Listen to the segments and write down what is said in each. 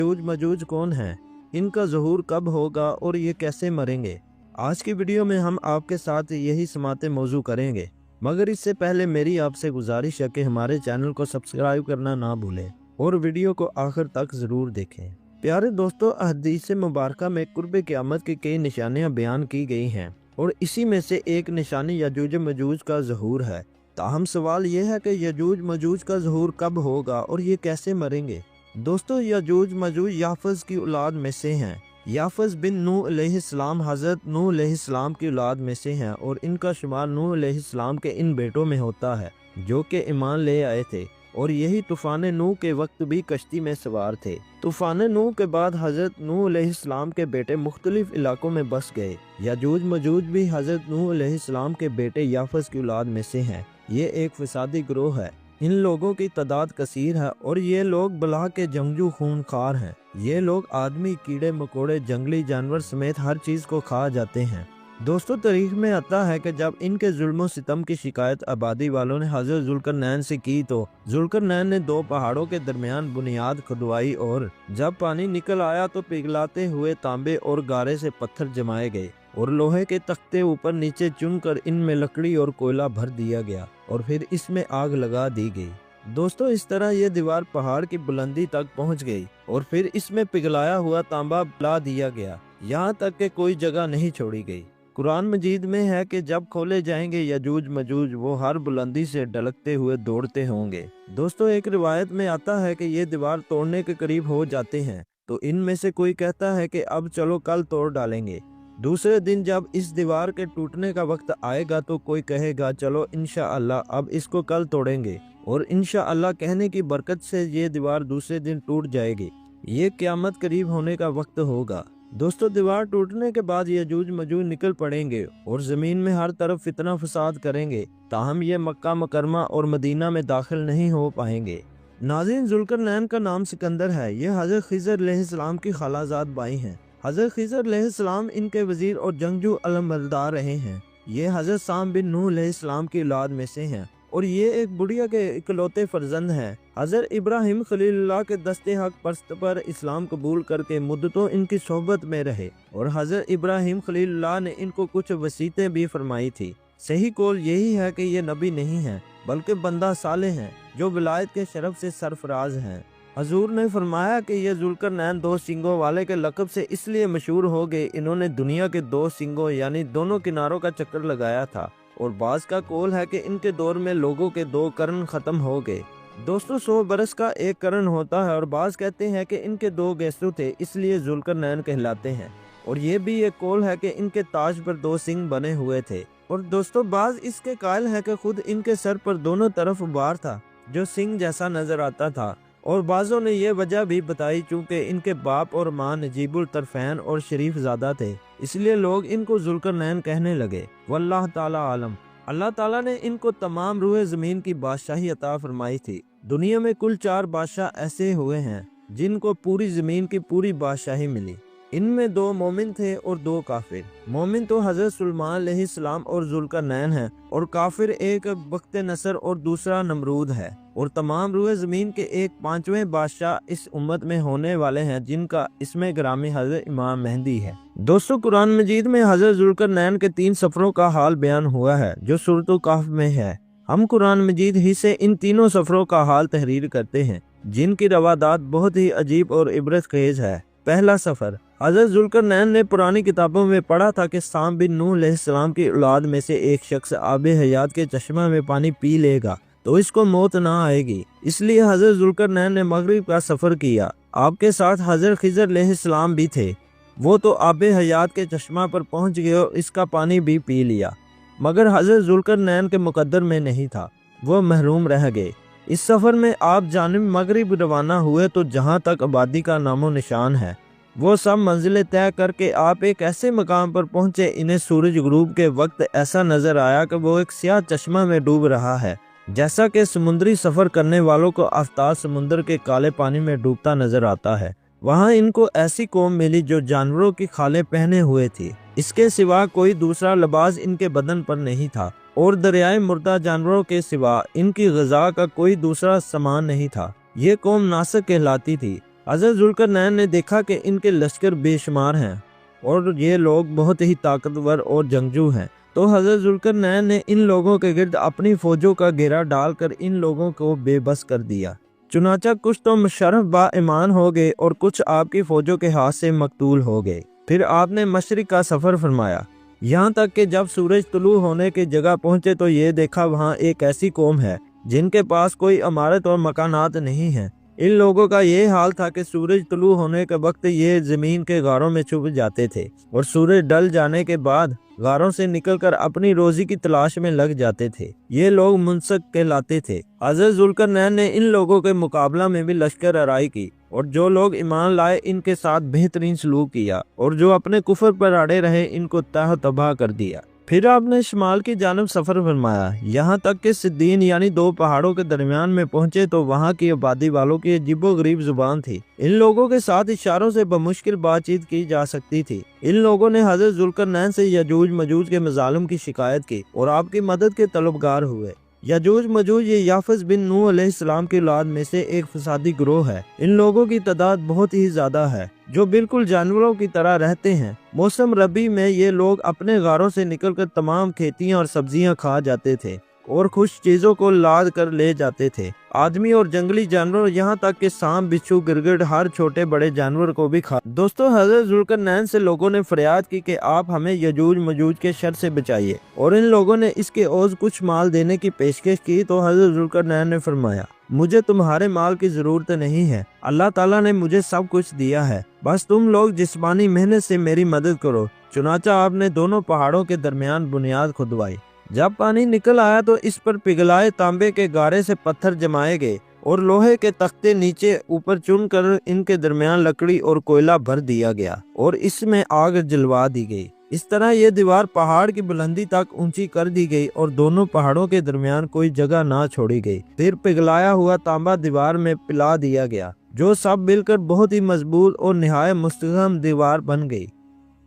यजूज मजूज कौन है, इनका ज़हूर कब होगा और ये कैसे मरेंगे। आज की वीडियो में हम आपके साथ यही समाते मौजू करेंगे, मगर इससे पहले मेरी आपसे गुजारिश है कि हमारे चैनल को सब्सक्राइब करना ना भूलें और वीडियो को आखिर तक ज़रूर देखें। प्यारे दोस्तों, हदीस मुबारका में कुर्ब क़यामत की कई निशानियां बयान की गई हैं और इसी में से एक निशानी यजूज मजूज का ज़हूर है। ताहम सवाल यह है कि यजूज मजूज का ज़हूर कब होगा और ये कैसे मरेंगे। दोस्तों, यजूज मजूज याफज की औलाद में से हैं। याफज बिन नूह अलैहिस्सलाम हज़रत नूह अलैहिस्सलाम की औलाद में से हैं और इनका शुमार नूह अलैहिस्सलाम के इन बेटों में होता है जो कि ईमान ले आए थे और यही तूफान नूह के वक्त भी कश्ती में सवार थे। तूफान नूह के बाद हज़रत नूह अलैहिस्सलाम के बेटे मुख्तलिफ इलाकों में बस गए। यजूज मजूज भी हज़रत नूह अलैहिस्सलाम के बेटे याफज की औलाद में से हैं। ये एक फसादी ग्रोह है। इन लोगों की तादाद कसीर है और ये लोग बला के जंगजू खूनखार हैं। ये लोग आदमी, कीड़े मकोड़े, जंगली जानवर समेत हर चीज़ को खा जाते हैं। दोस्तों, तारीख में आता है कि जब इनके जुल्म सितम की शिकायत आबादी वालों ने हज़रत जुल्करनैन से की तो जुल्करनैन ने दो पहाड़ों के दरमियान बुनियाद खुदवाई और जब पानी निकल आया तो पिघलाते हुए तांबे और गारे से पत्थर जमाए गए और लोहे के तख्ते ऊपर नीचे चुनकर इनमें लकड़ी और कोयला भर दिया गया और फिर इसमें आग लगा दी गई। दोस्तों, इस तरह ये दीवार पहाड़ की बुलंदी तक पहुंच गई और फिर इसमें पिघलाया हुआ तांबा ला दिया गया, यहाँ तक कि कोई जगह नहीं छोड़ी गई। कुरान मजीद में है कि जब खोले जाएंगे यजूज मजूज, वो हर बुलंदी से ढलकते हुए दौड़ते होंगे। दोस्तों, एक रिवायत में आता है कि ये दीवार तोड़ने के करीब हो जाते हैं तो इनमें से कोई कहता है कि अब चलो कल तोड़ डालेंगे। दूसरे दिन जब इस दीवार के टूटने का वक्त आएगा तो कोई कहेगा चलो इंशाअल्लाह अब इसको कल तोड़ेंगे और इंशाअल्लाह कहने की बरकत से ये दीवार दूसरे दिन टूट जाएगी। ये क़यामत करीब होने का वक्त होगा। दोस्तों, दीवार टूटने के बाद यजूज मजूज निकल पड़ेंगे और ज़मीन में हर तरफ फितना फसाद करेंगे, ताहम ये मक्का मुकरमा और मदीना में दाखिल नहीं हो पाएंगे। नाज़रीन, जुल्करनैन का नाम सिकंदर है। ये हज़रत खिज़र अलैहिस्सलाम की खालाजाद भाई हैं। हज़रत खिज़र अलैहिस्सलाम इनके वज़ीर और जंगजू अलमबरदार रहे हैं। ये हज़रत साम बिन नूह अलैहिस्सलाम की औलाद में से हैं और ये एक बुढ़िया के इकलौते फर्जंद हैं। हज़रत इब्राहिम खलीलुल्लाह के दस्ते हक परस्त पर इस्लाम कबूल करके मुद्दतों इनकी सोहबत में रहे और हज़रत इब्राहिम खलीलुल्लाह ने इनको कुछ वसीयतें भी फरमाई थी। सही कौल यही है कि ये नबी नहीं हैं बल्कि बंदा सालेह हैं जो विलायत के शरफ से सरफराज हैं। हजूर ने फरमाया कि ये जुल्करनैन दो सिंगों वाले के लक़ब से इसलिए मशहूर हो गए, इन्होंने दुनिया के दो सिंगों यानी दोनों किनारों का चक्कर लगाया था और बाज़ का कौल है कि इनके दौर में लोगों के दो करन ख़त्म हो गए। दोस्तों, 100 बरस का एक करन होता है और बाज़ कहते हैं कि इनके दो गेसू थे इसलिए जुल्करनैन कहलाते हैं और ये भी एक कौल है कि इनके ताज पर दो सिंग बने हुए थे। और दोस्तों, बाज़ इसके कायल है कि खुद इनके सर पर दोनों तरफ बार था जो सिंग जैसा नजर आता था और बाज़ों ने यह वजह भी बताई चूँकि इनके बाप और माँ नजीबुल तरफैन और शरीफ ज़्यादा थे इसलिए लोग इनको जुल्करनैन कहने लगे। वल्लाह ताला आलम। अल्लाह ताला ने इनको तमाम रूह ज़मीन की बादशाही अता फरमाई थी। दुनिया में कुल 4 बादशाह ऐसे हुए हैं जिनको पूरी ज़मीन की पूरी बादशाही मिली। इनमें 2 मोमिन थे और 2 काफिर। मोमिन तो हज़रत सुलेमान अलैहिस्सलाम और जुल्करनैन है और काफिर एक बख्त नसर और दूसरा नमरूद है और तमाम रूह ज़मीन के एक 5वें बादशाह इस उम्मत में होने वाले हैं जिनका इसमें ग्रामी हज़रत इमाम मेहदी है। दोस्तों, कुरान मजीद में हज़रत जुल्करनैन के 3 सफ़रों का हाल बयान हुआ है जो सूरत कहफ में है। हम कुरान मजीद ही से इन तीनों सफ़रों का हाल तहरीर करते हैं जिनकी रवादात बहुत ही अजीब और इबरत खेज है। पहला सफ़र, हज़रत जुल्करनैन ने पुरानी किताबों में पढ़ा था कि साम बिन नूह अलैहिस्सलाम की औलाद में से एक शख्स आबे हयात के चश्मा में पानी पी लेगा तो इसको मौत ना आएगी। इसलिए हज़रत जुल्करनैन ने मगरिब का सफ़र किया। आपके साथ हज़रत खिज़र अलैहिस्सलाम भी थे। वो तो आबे हयात के चश्मा पर पहुंच गए और इसका पानी भी पी लिया, मगर हज़रत जुल्करनैन के मुकद्दर में नहीं था, वो महरूम रह गए। इस सफ़र में आप जानिब मगरिब रवाना हुए तो जहाँ तक आबादी का नामो निशान है वो सब मंजिलें तय करके आप एक ऐसे मकाम पर पहुँचे, इन्हें सूरज गुरूब के वक्त ऐसा नज़र आया कि वो एक स्याह चश्मा में डूब रहा है, जैसा कि समुद्री सफ़र करने वालों को आफ्ताब समुद्र के काले पानी में डूबता नजर आता है। वहाँ इनको ऐसी कौम मिली जो जानवरों की खालें पहने हुए थी, इसके सिवा कोई दूसरा लिबास इनके बदन पर नहीं था और दरियाए मुर्दा जानवरों के सिवा इनकी ग़िज़ा का कोई दूसरा सामान नहीं था। ये कौम नासक कहलाती थी। हज़रत ज़ुल्करनैन ने देखा कि इनके लश्कर बेशुमार हैं और ये लोग बहुत ही ताकतवर और जंगजू हैं। तो हज़रत ज़ुल्करनैन ने इन लोगों के गिर्द अपनी फौजों का घेरा डालकर इन लोगों को बेबस कर दिया। चुनाचा कुछ तो मुशर्रफ बा ईमान हो गए और कुछ आपकी फौजों के हाथ से मकतूल हो गए। फिर आपने मशरिक का सफ़र फरमाया, यहाँ तक कि जब सूरज तुलू होने की जगह पहुँचे तो ये देखा वहाँ एक ऐसी कौम है जिनके पास कोई इमारत और मकानात नहीं है। इन लोगों का ये हाल था कि सूरज तुलू होने के वक्त ये ज़मीन के गारों में छुप जाते थे और सूरज ढल जाने के बाद गारों से निकलकर अपनी रोजी की तलाश में लग जाते थे। ये लोग मुंसक कहलाते थे। हज़रत ज़ुल्करनैन ने इन लोगों के मुकाबला में भी लश्कर आराई की और जो लोग ईमान लाए इनके साथ बेहतरीन सलूक किया और जो अपने कुफर पर अड़े रहे इनको तह तबाह कर दिया। फिर आपने शुमाल की जानब सफ़र फरमाया, यहाँ तक कि सिद्दीन यानी दो पहाड़ों के दरमियान में पहुँचे तो वहाँ की आबादी वालों की अजीबो गरीब जुबान थी। इन लोगों के साथ इशारों से बमुश्किल बातचीत की जा सकती थी। इन लोगों ने हज़रत ज़ुल्करनैन से यजूज मजूज के मजालिम की शिकायत की और आपकी मदद के तलबगार हुए। यजूज मजूज ये याफस बिन नूह अलैहिस्सलाम की औलाद में से एक फसादी ग्रोह है। इन लोगों की तादाद बहुत ही ज्यादा है जो बिल्कुल जानवरों की तरह रहते हैं। मौसम रबी में ये लोग अपने गारों से निकलकर तमाम खेतियां और सब्जियां खा जाते थे और खुश चीजों को लाद कर ले जाते थे। आदमी और जंगली जानवर यहाँ तक कि सांप बिच्छू गिरगिट हर छोटे बड़े जानवर को भी खा। दोस्तों हज़रत ज़ुल्करनैन से लोगों ने फरियाद की कि आप हमें यजूज मजूज के शर से बचाइए और इन लोगों ने इसके ओज़ कुछ माल देने की पेशकश की तो हज़रत ज़ुल्करनैन ने फरमाया, मुझे तुम्हारे माल की जरूरत नहीं है, अल्लाह ताला ने मुझे सब कुछ दिया है, बस तुम लोग जिस्मानी मेहनत से मेरी मदद करो। चुनाचा आपने दोनों पहाड़ों के दरमियान बुनियाद खुदवाई। जब पानी निकल आया तो इस पर पिघलाए तांबे के गारे से पत्थर जमाए गए और लोहे के तख्ते नीचे ऊपर चुनकर इनके दरमियान लकड़ी और कोयला भर दिया गया और इसमें आग जलवा दी गई। इस तरह ये दीवार पहाड़ की बुलंदी तक ऊंची कर दी गई और दोनों पहाड़ों के दरमियान कोई जगह ना छोड़ी गई। फिर पिघलाया हुआ तांबा दीवार में पिला दिया गया जो सब मिलकर बहुत ही मजबूत और निहायत मुस्तहकम दीवार बन गई।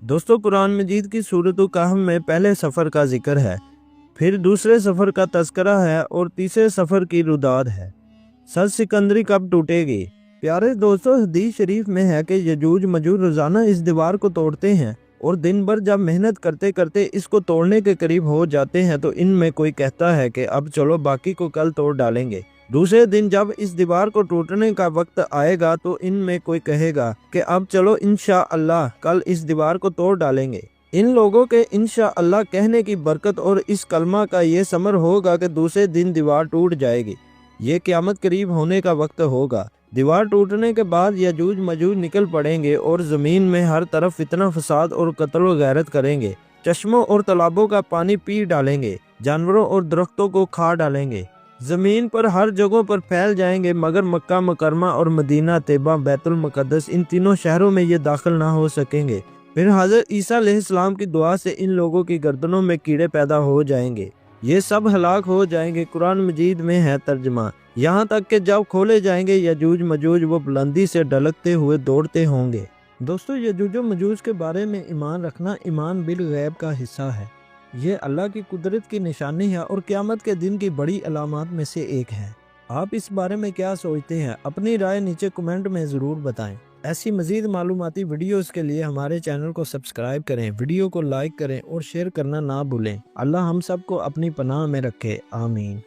दोस्तों कुरान मजीद की सूरत कहफ में पहले सफर का जिक्र है, फिर दूसरे सफर का तस्करा है और तीसरे सफर की रुदाद है। सर सिकंदरी कब टूटेगी? प्यारे दोस्तों हदीस शरीफ में है कि यजूज मजूज रोजाना इस दीवार को तोड़ते हैं और दिन भर जब मेहनत करते करते इसको तोड़ने के करीब हो जाते हैं तो इनमें कोई कहता है कि अब चलो बाकी को कल तोड़ डालेंगे। दूसरे दिन जब इस दीवार को टूटने का वक्त आएगा तो इनमें कोई कहेगा कि अब चलो इंशाअल्लाह कल इस दीवार को तोड़ डालेंगे। इन लोगों के इंशाअल्लाह कहने की बरकत और इस कलमा का ये समर होगा कि दूसरे दिन दीवार टूट जाएगी। ये क़यामत करीब होने का वक्त होगा। दीवार टूटने के बाद यजूज मजूज निकल पड़ेंगे और ज़मीन में हर तरफ फितना फसाद और कत्ल व गैरत करेंगे। चश्मों और तालाबों का पानी पी डालेंगे, जानवरों और दरख्तों को खा डालेंगे, ज़मीन पर हर जगहों पर फैल जाएंगे मगर मक्का मुकरमा और मदीना तैयबा बैतुल मुक़द्दस इन तीनों शहरों में ये दाखिल ना हो सकेंगे। फिर हज़रत ईसा अलैहिस्सलाम की दुआ से इन लोगों की गर्दनों में कीड़े पैदा हो जाएंगे, ये सब हलाक हो जाएंगे। कुरान मजीद में है तर्जमा, यहाँ तक कि जब खोले जाएंगे यजूज मजूज वो बुलंदी से ढलकते हुए दौड़ते होंगे। दोस्तों यजूज मजूज के बारे में ईमान रखना ईमान बिल गैब का हिस्सा है। ये अल्लाह की कुदरत की निशानी है और क़यामत के दिन की बड़ी अलामत में से एक है। आप इस बारे में क्या सोचते हैं? अपनी राय नीचे कमेंट में ज़रूर बताएं। ऐसी मज़ीद मालूमाती वीडियोस के लिए हमारे चैनल को सब्सक्राइब करें, वीडियो को लाइक करें और शेयर करना ना भूलें। अल्लाह हम सबको अपनी पनाह में रखे, आमीन।